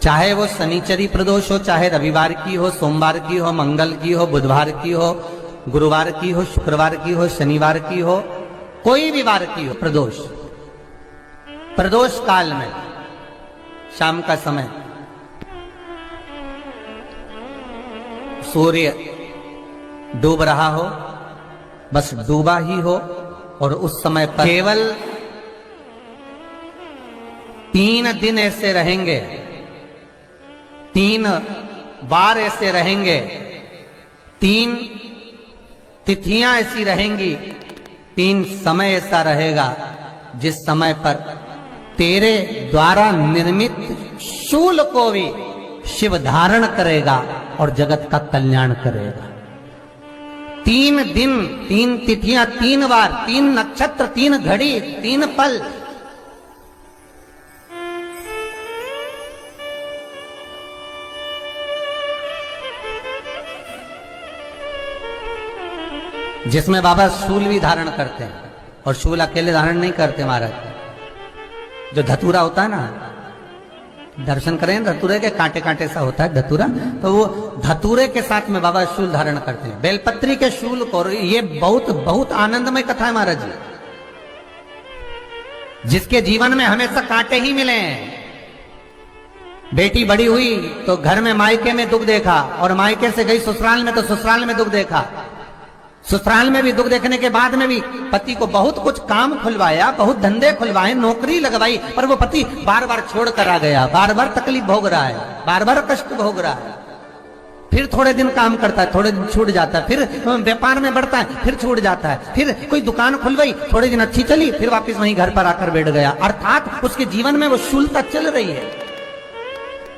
चाहे वो शनिचरी प्रदोष हो, चाहे रविवार की हो, सोमवार की हो, मंगल की हो, बुधवार की हो, गुरुवार की हो, शुक्रवार की हो, शनिवार की हो, कोई भी वार की हो प्रदोष, प्रदोष काल में शाम का समय सूर्य डूब रहा हो, बस डूबा ही हो, और उस समय पर केवल 3 दिन ऐसे रहेंगे, 3 बार ऐसे रहेंगे, 3 तिथियां ऐसी रहेंगी, 3 समय ऐसा रहेगा जिस समय पर तेरे द्वारा निर्मित शूल को भी शिव धारण करेगा और जगत का कल्याण करेगा। 3 दिन, 3 तिथियां, 3 बार, 3 नक्षत्र, 3 घड़ी, 3 पल, जिसमें बाबा शूल भी धारण करते हैं, और शूल अकेले धारण नहीं करते महाराज। जो धतूरा होता है ना, दर्शन करें धतूरे के, कांटे कांटे सा होता है धतूरा, तो वो धतूरे के साथ में बाबा शूल धारण करते हैं, बेलपत्री के शूल को। ये बहुत बहुत आनंदमय कथा है महाराज जी, जिसके जीवन में हमेशा कांटे ही मिले हैं। बेटी बड़ी हुई तो घर में मायके में दुख देखा, और मायके से गई ससुराल में तो ससुराल में दुख देखा। ससुराल में भी दुख देखने के बाद में भी पति को बहुत कुछ काम खुलवाया, बहुत धंधे खुलवाए, नौकरी लगवाई, पर वो पति बार बार छोड़ कर आ गया, बार बार तकलीफ भोग रहा है, बार बार कष्ट भोग रहा है। फिर थोड़े दिन काम करता है, थोड़े दिन छूट जाता है, फिर व्यापार में बढ़ता है, फिर छूट जाता है, फिर कोई दुकान खुलवाई, थोड़े दिन अच्छी चली, फिर वापस वहीं घर पर आकर बैठ गया। अर्थात उसके जीवन में वो शूलता चल रही है।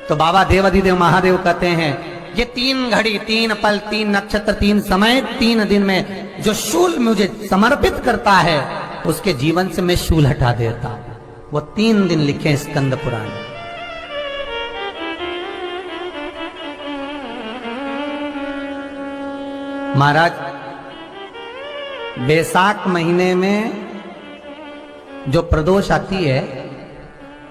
तो बाबा देवाधिदेव महादेव कहते हैं, ये 3 घड़ी, 3 पल, 3 नक्षत्र, 3 समय, 3 दिन में जो शूल मुझे समर्पित करता है, उसके जीवन से मैं शूल हटा देता हूं। वो 3 दिन लिखे स्कंद पुराण। महाराज, बैसाख महीने में जो प्रदोष आती है,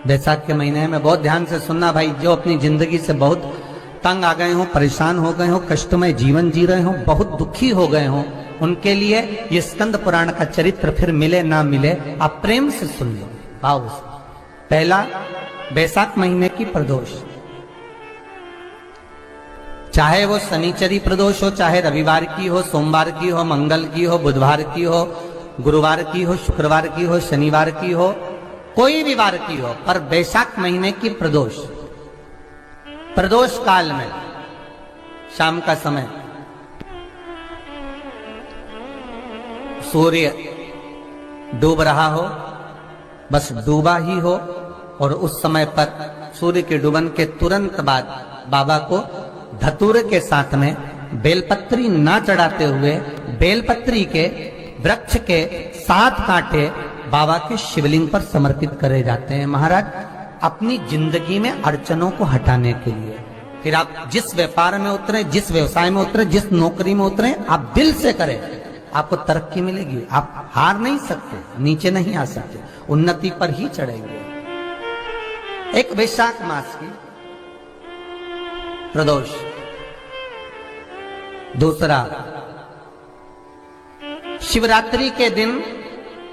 बैसाख के महीने में बहुत ध्यान से सुनना भाई, जो अपनी जिंदगी से बहुत तंग आ गए हो, परेशान हो गए हो, कष्टमय जीवन जी रहे हो, बहुत दुखी हो गए हो, उनके लिए ये स्कंद पुराण का चरित्र फिर मिले ना मिले, आप प्रेम से सुन लो भाव से। पहला, बैसाख महीने की प्रदोष, चाहे वो शनिचरी प्रदोष हो, चाहे रविवार की हो, सोमवार की हो, मंगल की हो, बुधवार की हो, गुरुवार की हो, शुक्रवार की हो, शनिवार की हो, कोई भी वार की हो, पर बैसाख महीने की प्रदोष, प्रदोष काल में शाम का समय सूर्य डूब रहा हो, बस डूबा ही हो, और उस समय पर सूर्य के डूबन के तुरंत बाद बाबा को धतूरे के साथ में बेलपत्री ना चढ़ाते हुए, बेलपत्री के वृक्ष के 7 कांटे बाबा के शिवलिंग पर समर्पित करे जाते हैं महाराज, अपनी जिंदगी में अड़चनों को हटाने के लिए। फिर आप जिस व्यापार में उतरे, जिस व्यवसाय में उतरे, जिस नौकरी में उतरे, आप दिल से करें, आपको तरक्की मिलेगी। आप हार नहीं सकते, नीचे नहीं आ सकते, उन्नति पर ही चढ़ेंगे। एक वैशाख मास की प्रदोष। दूसरा, शिवरात्रि के दिन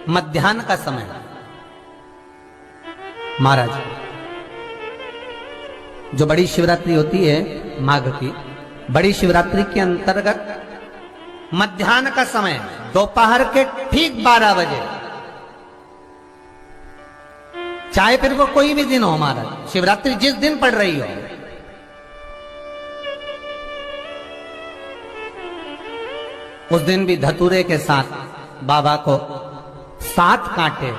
मध्याह्न का समय महाराज, जो बड़ी शिवरात्रि होती है माघ की, बड़ी शिवरात्रि के अंतर्गत मध्याह्न का समय, दोपहर के ठीक 12 बजे, चाहे फिर वो कोई भी दिन हो महाराज, शिवरात्रि जिस दिन पड़ रही हो, उस दिन भी धतूरे के साथ बाबा को 7 कांटे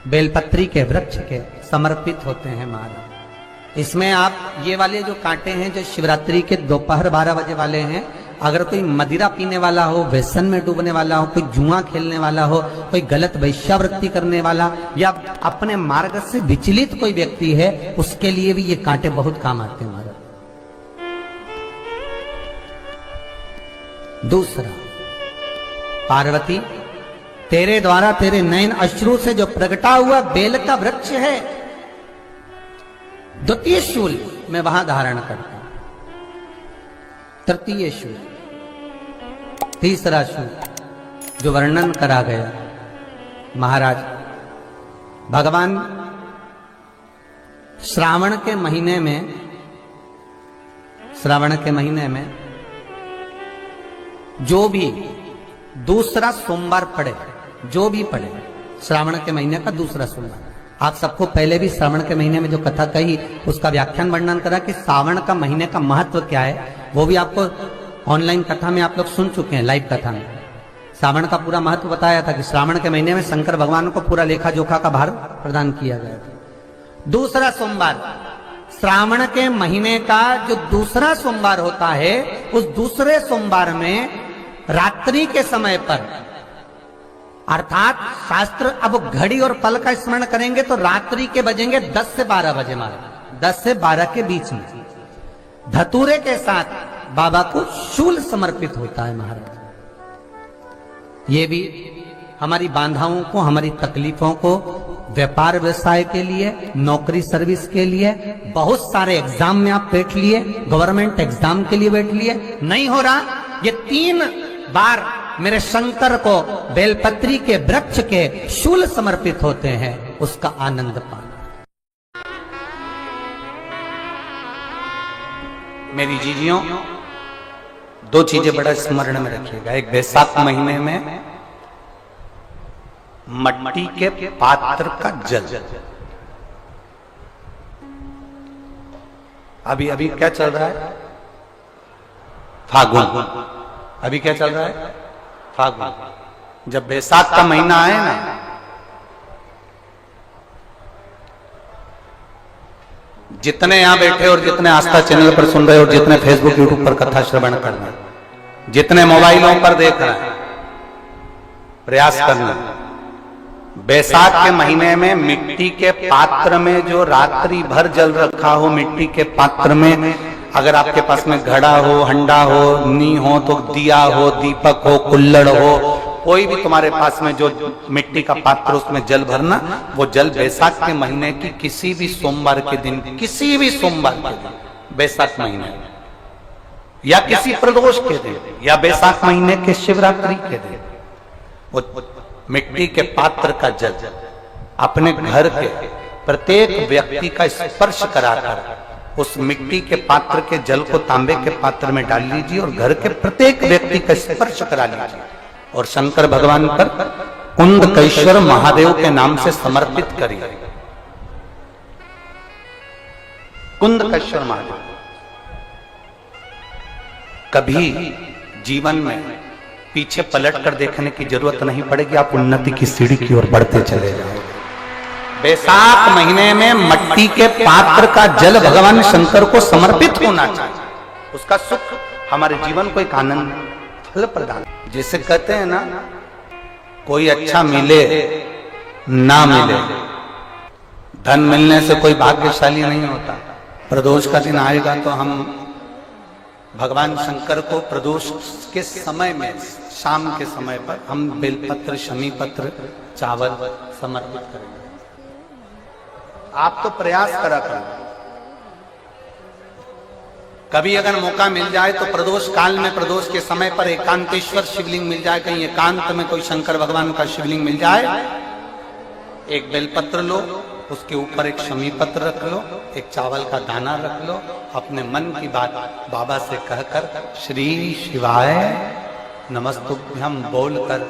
बेलपत्री के वृक्ष के समर्पित होते हैं महाराज। इसमें आप ये वाले जो कांटे हैं, जो शिवरात्रि के दोपहर 12 बजे वाले हैं, अगर कोई मदिरा पीने वाला हो, व्यसन में डूबने वाला हो, कोई जुआ खेलने वाला हो, कोई गलत वैश्यावृत्ति करने वाला, या अपने मार्ग से विचलित कोई व्यक्ति है, उसके लिए भी ये कांटे बहुत काम आते हैं महाराज। दूसरा, पार्वती, तेरे द्वारा तेरे नयन अश्रु से जो प्रगटा हुआ बेल का वृक्ष है, द्वितीय शूल मैं वहां धारण करता हूं, तृतीय शूल, तीसरा शूल जो वर्णन करा गया महाराज भगवान श्रावण के महीने में जो भी दूसरा सोमवार पड़े, जो भी पड़े श्रावण के महीने का दूसरा सोमवार, आप सबको पहले भी श्रावण के महीने में जो कथा कही उसका व्याख्यान वर्णन करा कि श्रावण का महीने का महत्व क्या है, वो भी आपको ऑनलाइन कथा में आप लोग सुन चुके हैं, लाइव कथा में श्रावण का पूरा महत्व बताया था कि श्रावण के महीने में शंकर भगवान को पूरा लेखा जोखा का भार प्रदान किया गया था। दूसरा सोमवार, श्रावण के महीने का जो दूसरा सोमवार होता है, उस दूसरे सोमवार में रात्रि के समय पर, अर्थात शास्त्र अब घड़ी और पल का स्मरण करेंगे तो रात्रि के बजेंगे 10 से 12 बजे, मारे 10 से 12 के बीच में धतूरे के साथ बाबा को शूल समर्पित होता है महाराज। ये भी हमारी बाधाओं को, हमारी तकलीफों को, व्यापार व्यवसाय के लिए, नौकरी सर्विस के लिए, बहुत सारे एग्जाम में आप बैठ लिए, गवर्नमेंट एग्जाम के लिए बैठ लिए, नहीं हो रहा, ये 3 बार मेरे शंकर को बेलपत्री के वृक्ष के शूल समर्पित होते हैं, उसका आनंद पाना। मेरी जीजियों, 2 चीजें बड़ा स्मरण में रखिएगा। एक बैसाख महीने में मट्टी के पात्र का जल, अभी अभी क्या चल रहा है, फागुन, अभी क्या चल रहा है, फागुन। जब बैसाख का महीना आए ना, जितने यहां बैठे और जितने आस्था चैनल पर सुन रहे और जितने फेसबुक यूट्यूब पर कथा श्रवण कर रहे, जितने मोबाइलों पर देख रहे हैं, प्रयास करना, बैसाख के महीने में मिट्टी के पात्र में जो रात्रि भर जल रखा हो, मिट्टी के पात्र में, अगर आपके पास में घड़ा हो, हंडा हो, नी हो, तो दिया हो, दीपक हो, कुल्लड़ हो, कोई भी तुम्हारे पास में जो मिट्टी का पात्र, उसमें जल भरना। वो जल बैसाख के महीने की किसी भी सोमवार के दिन, किसी भी सोमवार के दिन, बैसाख महीने या किसी प्रदोष के दिन या बैसाख महीने के शिवरात्रि के दिन, वो मिट्टी के पात्र का जल अपने घर के प्रत्येक व्यक्ति का स्पर्श कराकर उस मिट्टी के पात्र के जल को तांबे के पात्र में डाल लीजिए और घर के प्रत्येक व्यक्ति का स्पर्श करा लीजिए और शंकर भगवान पर कुंदकेश्वर महादेव के नाम से समर्पित करिए। कुंदकेश्वर महादेव, कभी जीवन में पीछे पलट कर देखने की जरूरत नहीं पड़ेगी, आप उन्नति की सीढ़ी की ओर बढ़ते चले जाओगे। बैसाख महीने में मट्टी के पात्र का जल भगवान शंकर को समर्पित होना चाहिए, उसका सुख हमारे जीवन को एक आनंद फल प्रदान। जैसे कहते हैं ना, कोई अच्छा मिले ना मिले, धन मिलने से कोई भाग्यशाली नहीं होता। प्रदोष का दिन आएगा तो हम भगवान शंकर को प्रदोष के समय में, शाम के समय पर हम बेलपत्र, शमी पत्र, चावल समर्पित करेंगे। आप तो प्रयास करा करें, कभी अगर मौका मिल जाए तो प्रदोष काल में, प्रदोष के समय पर एकांतेश्वर शिवलिंग मिल जाए, कहीं एकांत में कोई शंकर भगवान का शिवलिंग मिल जाए, एक बेलपत्र लो, उसके ऊपर एक शमी पत्र रख लो, एक चावल का दाना रख लो, अपने मन की बात बाबा से कहकर श्री शिवाय नमस्तुभ्यं बोलकर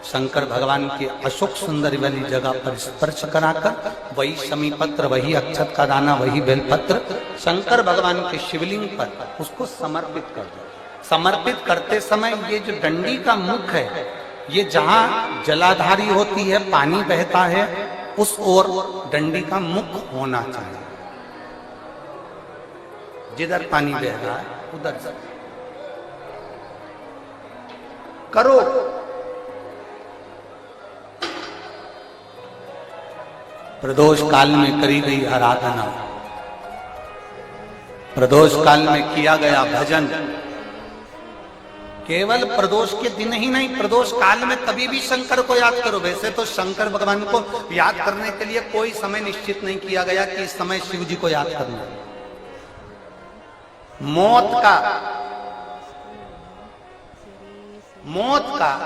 शंकर भगवान की अशोक सुंदरी वाली जगह पर स्पर्श कराकर वही शमी पत्र, वही अक्षत का दाना, वही बेलपत्र शंकर भगवान के शिवलिंग पर उसको समर्पित कर दो। समर्पित करते समय ये जो डंडी का मुख है, ये जहां जलाधारी होती है, पानी बहता है, उस ओर डंडी का मुख होना चाहिए। जिधर पानी बह रहा है उधर से करो। प्रदोष काल में करी गई आराधना, प्रदोष काल में किया गया भजन, केवल प्रदोष के दिन ही नहीं, प्रदोष काल में कभी भी शंकर को याद करो। वैसे तो शंकर भगवान को याद करने के लिए कोई समय निश्चित नहीं किया गया कि इस समय शिव जी को याद करना। मौत का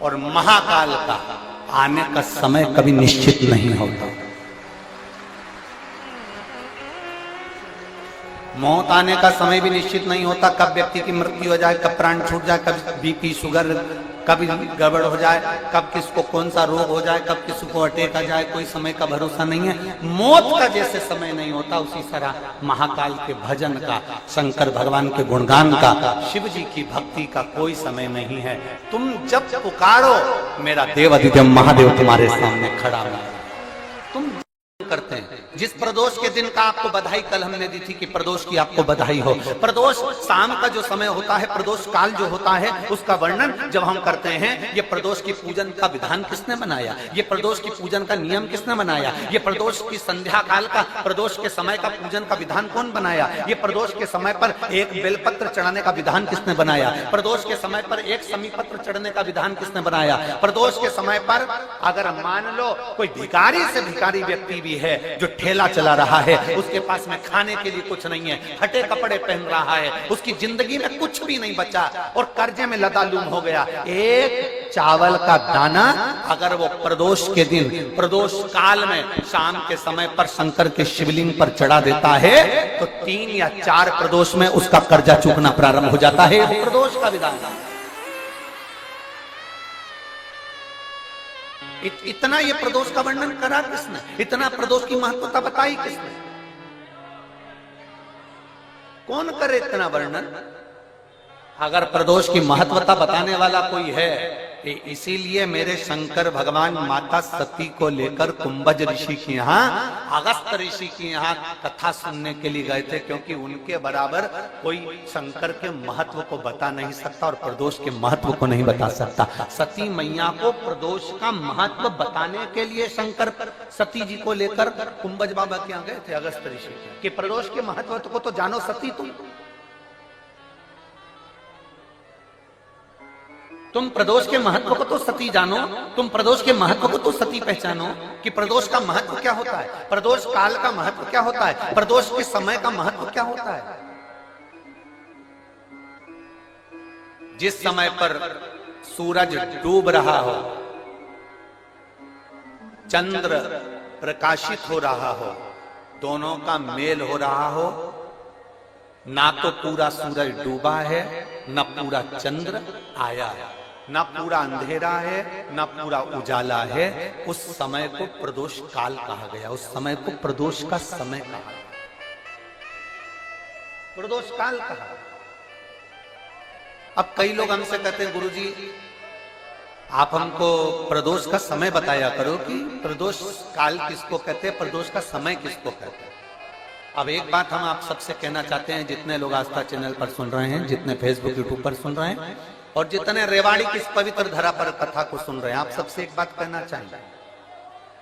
और महाकाल का आने का समय कभी निश्चित नहीं होता। मौत आने का समय भी निश्चित नहीं होता, कब व्यक्ति की मृत्यु हो जाए, कब प्राण छूट जाए, कब बीपी शुगर कभी गड़बड़ हो जाए, कब किसको कौन सा रोग हो जाए, कब किसको अटैक आ जाए, कोई समय का भरोसा नहीं है। मौत का जैसे समय नहीं होता, उसी तरह महाकाल के भजन का, शंकर भगवान के गुणगान का, शिव जी की भक्ति का कोई समय नहीं है। तुम जब पुकारो, मेरा देव अधिदेव महादेव तुम्हारे सामने खड़ा है। तुम करते हैं। जिस प्रदोष के दिन का आपको बधाई कल हमने दी थी कि प्रदोष की आपको बधाई हो। प्रदोष शाम का जो समय होता है, प्रदोष काल जो होता है, उसका वर्णन जब हम करते हैं, ये प्रदोष की पूजन का विधान किसने बनाया, ये प्रदोष की पूजन का नियम किसने बनाया, ये प्रदोष की संध्या काल का, प्रदोष के समय का पूजन का विधान कौन बनाया, ये प्रदोष के समय पर एक बेलपत्र चढ़ाने का विधान किसने बनाया, प्रदोष के समय पर एक समीपत्र चढ़ने का विधान किसने बनाया, प्रदोष के समय पर अगर मान लो कोई भिखारी से भिखारी व्यक्ति भी है जो ठेला चला रहा है, उसके पास में खाने के लिए कुछ नहीं है, फटे कपड़े पहन रहा है, उसकी जिंदगी में कुछ भी नहीं बचा और कर्जे में लदालूम हो गया, एक चावल का दाना अगर वो प्रदोष के दिन, प्रदोष काल में शाम के समय पर शंकर के शिवलिंग पर चढ़ा देता है, तो 3 या 4 प्रदोष में उसका कर्जा चूकना प्रारंभ हो जाता है। प्रदोष का विधान। इतना ये प्रदोष का वर्णन करा किसने, इतना प्रदोष की महत्वता बताई किसने, कौन करे इतना वर्णन। अगर प्रदोष की महत्वता बताने वाला कोई है, इसीलिए मेरे शंकर भगवान माता सती को लेकर कुंभज ऋषि के यहाँ, अगस्त ऋषि के यहाँ कथा सुनने के लिए गए थे, क्योंकि उनके बराबर कोई शंकर के महत्व को बता नहीं सकता और प्रदोष के महत्व को नहीं बता सकता। सती मैया को प्रदोष का महत्व बताने के लिए शंकर सती जी को लेकर कुंभज बाबा के यहाँ गए थे, अगस्त ऋषि, कि प्रदोष के महत्व को तो जानो सती, तुम प्रदोष के महत्व को तो सती जानो, तुम प्रदोष के महत्व को तो सती पहचानो कि प्रदोष का महत्व क्या होता है, प्रदोष काल का महत्व क्या होता है, प्रदोष के समय का महत्व क्या होता है। जिस समय पर सूरज डूब रहा हो, चंद्र प्रकाशित हो रहा हो, दोनों का मेल हो रहा हो, ना तो पूरा सूरज डूबा है, ना पूरा चंद्र आया है, ना पूरा अंधेरा है, ना पूरा उजाला है, उस समय को प्रदोष काल कहा गया, उस समय को प्रदोष का समय कहा, प्रदोष काल कहा। अब कई लोग हमसे कहते हैं, गुरुजी आप हमको प्रदोष का समय बताया करो कि प्रदोष काल किसको कहते हैं, प्रदोष का समय किसको कहते हैं। अब एक बात हम आप सबसे कहना चाहते हैं, जितने लोग आस्था चैनल पर सुन रहे हैं, जितने फेसबुक यूट्यूब पर सुन रहे हैं और जितने रेवाड़ी की इस पवित्र धरा पर कथा को सुन रहे हैं, आप सबसे एक बात कहना चाहिए।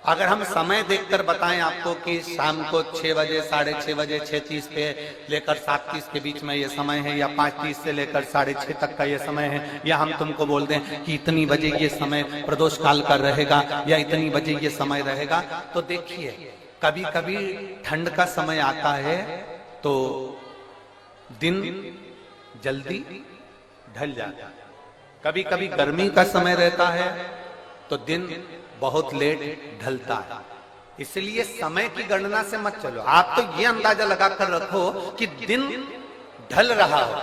अगर हम समय देखकर बताएं आपको कि शाम को 6 बजे, 6:30 बजे, 6:30 पे लेकर 7:30 के बीच में ये समय है, या 5:30 से लेकर 6:30 तक का ये समय है, या हम तुमको बोल दें कि इतनी बजे ये समय प्रदोष काल का रहेगा या इतनी बजे ये समय रहेगा, तो देखिए कभी कभी ठंड का समय आता है तो दिन जल्दी ढल जाता है, कभी कभी गर्मी का समय रहता है तो दिन बहुत लेट ढलता है। इसलिए समय की गणना से मत चलो, आप तो ये अंदाजा लगाकर रखो कि दिन ढल रहा हो,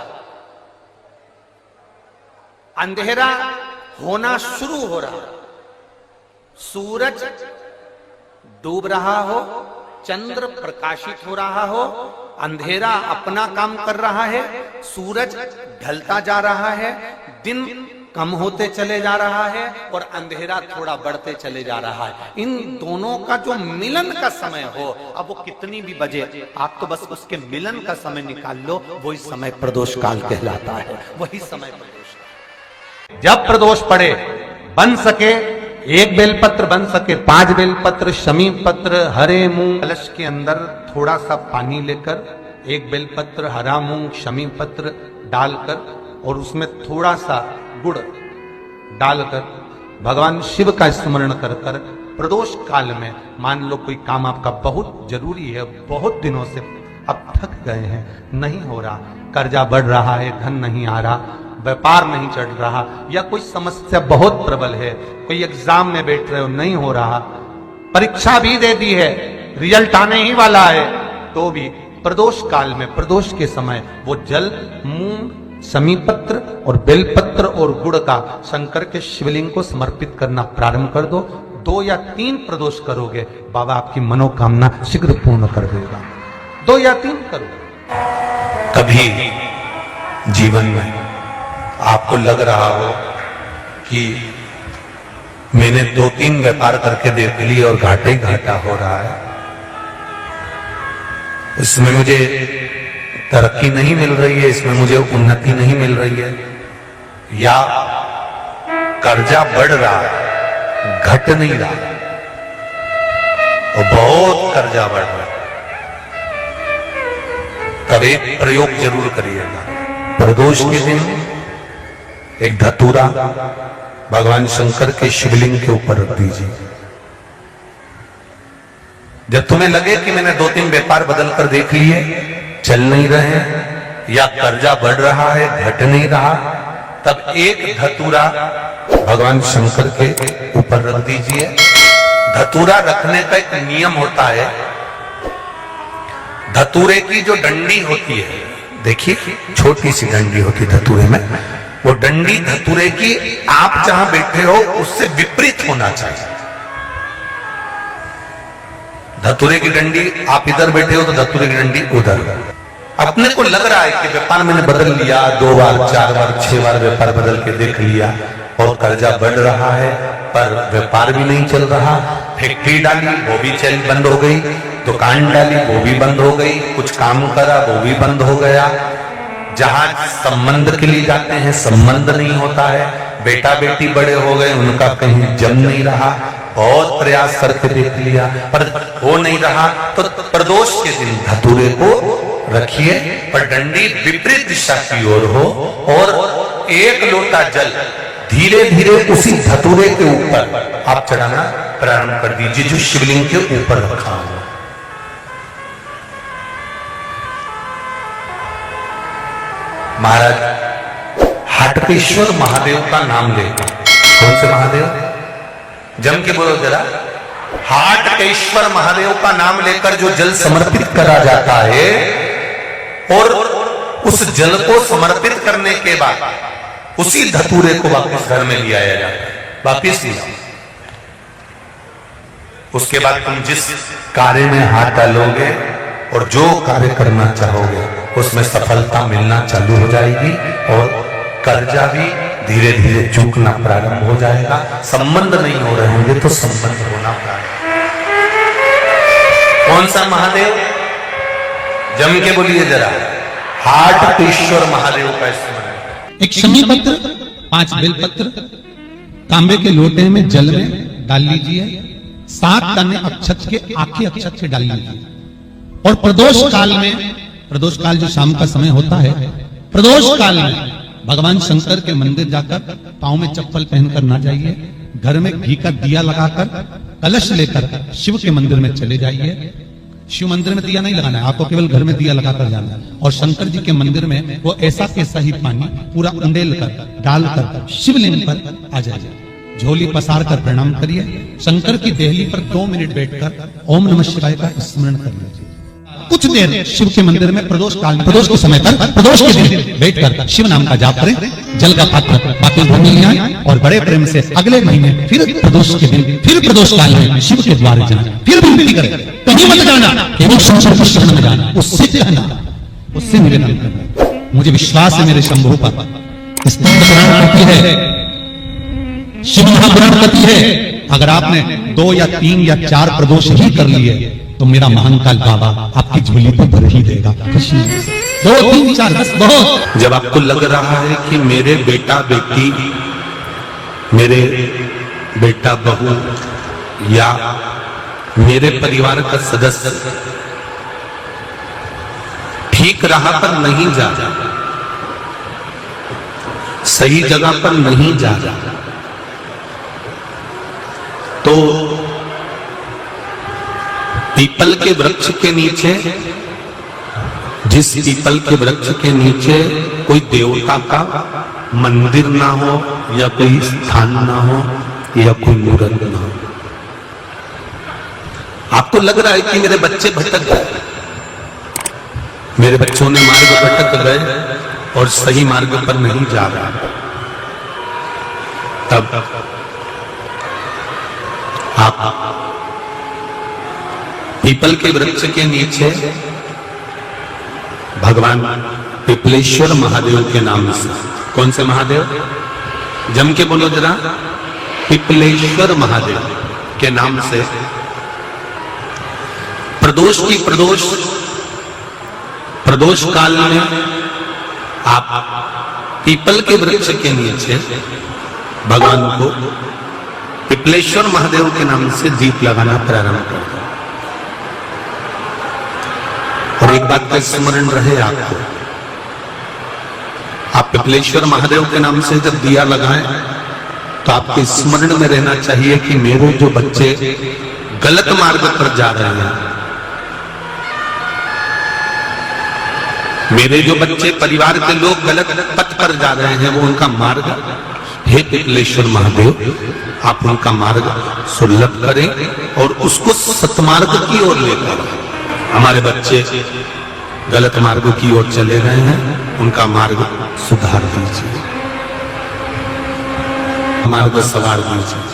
अंधेरा होना शुरू हो रहा, सूरज डूब रहा हो, चंद्र प्रकाशित हो रहा हो, अंधेरा अपना काम कर रहा है, सूरज ढलता जा रहा है, दिन कम होते चले जा रहा है और अंधेरा थोड़ा बढ़ते चले जा रहा है। इन दोनों का जो मिलन का समय हो, अब वो कितनी भी बजे, आप तो बस उसके मिलन का समय निकाल लो, वही समय प्रदोष काल कहलाता है, वही समय प्रदोष काल। जब प्रदोष पड़े, बन सके 1 बेलपत्र, बन सके 5 बेलपत्र, शमी पत्र, हरे मूंग, कलश के अंदर थोड़ा सा पानी लेकर 1 बेलपत्र, हरा मूंग, शमी पत्र डालकर और उसमें थोड़ा सा गुड़ डालकर भगवान शिव का स्मरण कर कर प्रदोष काल में, मान लो कोई काम आपका बहुत जरूरी है, बहुत दिनों से अब थक गए हैं, नहीं हो रहा, कर्जा बढ़ रहा है, धन नहीं आ रहा, व्यापार नहीं चढ़ रहा, या कोई समस्या बहुत प्रबल है, कोई एग्जाम में बैठ रहे हो नहीं हो रहा, परीक्षा भी दे दी है, रिजल्ट आने ही वाला है, तो भी प्रदोष काल में, प्रदोष के समय वो जल, मूंग, समीपत्र और बेलपत्र और गुड़ का शंकर के शिवलिंग को समर्पित करना प्रारंभ कर दो। 2 या 3 प्रदोष करोगे, बाबा आपकी मनोकामना शीघ्र पूर्ण कर देगा। 2 या 3 करो। कभी जीवन में आपको लग रहा हो कि मैंने 2-3 व्यापार करके देख लिए और घाटा ही घाटा हो रहा है, इसमें मुझे तरक्की नहीं मिल रही है, इसमें मुझे उन्नति नहीं मिल रही है, या कर्जा बढ़ रहा है, घट नहीं रहा और बहुत कर्जा बढ़ रहा है, तब एक प्रयोग जरूर करिएगा। प्रदोष के दिन एक धतूरा भगवान शंकर के शिवलिंग के ऊपर रख दीजिए। जब तुम्हें लगे कि मैंने 2-3 व्यापार बदल कर देख लिए, चल नहीं रहे, या कर्जा बढ़ रहा है, घट नहीं रहा, तब एक धतूरा भगवान शंकर के ऊपर रख दीजिए। धतूरा रखने का एक नियम होता है। धतूरे की जो डंडी होती है, देखिए छोटी सी डंडी होती है धतूरे में, वो डंडी धतूरे की आप जहां बैठे हो उससे विपरीत होना चाहिए। धतूरे की डंडी आप इधर बैठे हो तो धतूरे की डंडी उधर। अपने को लग रहा है कि व्यापार मैंने बदल लिया, 2 बार 4 बार 6 बार व्यापार बदल के देख लिया और कर्जा बढ़ रहा है, पर व्यापार भी नहीं चल रहा। फैक्ट्री डाली वो भी चल बंद हो गई, दुकान डाली वो भी बंद हो गई, कुछ काम करा वो भी बंद हो गया, जहां संबंध के लिए जाते हैं संबंध नहीं होता है, बेटा बेटी बड़े हो गए उनका कहीं जम नहीं रहा, बहुत प्रयास करके देख लिया पर हो नहीं रहा। तो प्रदोष के दिन धतूरे को रखिए पर डंडी विपरीत दिशा की ओर हो और 1 लोटा जल धीरे धीरे उसी धतूरे के ऊपर आप चढ़ाना प्रारंभ कर दीजिए जो शिवलिंग के ऊपर रखा हो। महाराज हाटकेश्वर महादेव का नाम लेकर, कौन से महादेव, जम के बोलो जरा, हाटकेश्वर महादेव का नाम लेकर जो जल समर्पित करा जाता है और उस जल को समर्पित करने के बाद उसी धतूरे को वापस घर में ले आया जाता है, वापस लिया। उसके बाद तुम जिस कार्य में हाथ डालोगे और जो कार्य करना चाहोगे उसमें सफलता मिलना चालू हो जाएगी और कर्जा भी धीरे धीरे चूकना प्रारंभ हो जाएगा। संबंध नहीं हो रहे होंगे तो संबंध होना प्रारंभ। कौन सा महादेव, जम के बोलिए जरा, हाटकेश्वर महादेव का स्मरण। एक समीपत्र, 5 बेलपत्र तांबे के लोटे में जल में डाल लीजिए, 7 दाने अक्षत के, आखे अक्षत के डाल लीजिए और प्रदोष काल में, प्रदोष काल जो शाम का समय होता है, प्रदोष काल में भगवान शंकर के मंदिर जाकर पांव में चप्पल पहनकर ना जाइए, घर में घी का दिया लगाकर कलश लेकर शिव के मंदिर में चले जाइए। शिव मंदिर में दिया नहीं लगाना है, आपको केवल घर में दिया लगाकर जाना है और शंकर जी के मंदिर में वो ऐसा कैसा ही पानी पूरा उंडेल कर डालकर शिवलिंग पर आ जाइए, झोली पसार कर प्रणाम करिए, शंकर की देहली पर 2 मिनट बैठकर ओम नमः शिवाय का स्मरण कर लीजिए। कुछ देर शिव के मंदिर में प्रदोष काल में, प्रदोष के समय पर, प्रदोष के दिन बैठकर शिव नाम का जाप करें, जल का पात्र बाकी घर में ले आए और बड़े प्रेम से अगले महीने फिर प्रदोष के दिन, फिर प्रदोष काल में शिव के द्वारे जाना, फिर विनती करें, कहीं मत जाना, केवल शंकर की शरण में जाना, उससे कहना, उससे निवेदन करना, मुझे विश्वास है मेरे शंभु पर, स्तुति करती है, शिव महापुराण करती है। अगर आपने 2 या 3 या 4 प्रदोष ही कर लिए तो मेरा महाकाल बाबा आपकी झोली पर भर ही देगा। 2, 3, 4 10 बहुत। जब आपको लग रहा है कि मेरे बेटा बेटी, मेरे बेटा बहू या मेरे परिवार का सदस्य ठीक राह पर नहीं जा रहा, सही जगह पर नहीं जा रहा, तो पीपल के वृक्ष के नीचे, जिस पीपल के वृक्ष के नीचे कोई देवता का मंदिर ना हो या कोई स्थान ना हो या कोई मूर्त ना हो, आपको लग रहा है कि मेरे बच्चे भटक गए, मेरे बच्चों ने मार्ग भटक गए और सही मार्ग पर नहीं जा रहा, तब आप पीपल के वृक्ष के नीचे भगवान पिपलेश्वर महादेव के नाम से, कौन से महादेव, जम के बोलो जरा, पिपलेश्वर महादेव के नाम से प्रदोष काल में आप पीपल के वृक्ष के नीचे भगवान को पिपलेश्वर महादेव के नाम से दीप लगाना प्रारंभ कर दो। और एक बात का स्मरण रहे आपको, आप पिपलेश्वर महादेव के नाम से जब दिया लगाएं तो आपके स्मरण में रहना चाहिए कि मेरे जो बच्चे गलत मार्ग पर जा रहे हैं, मेरे जो बच्चे, परिवार के लोग गलत पथ पर जा रहे हैं, वो उनका मार्ग, हे पिपलेश्वर महादेव आप उनका मार्ग सुलभ करें और उसको सतमार्ग की ओर लेकर, हमारे बच्चे गलत मार्ग की ओर चले गए हैं, उनका मार्ग सुधार दीजिए, मार्ग सवार दीजिए।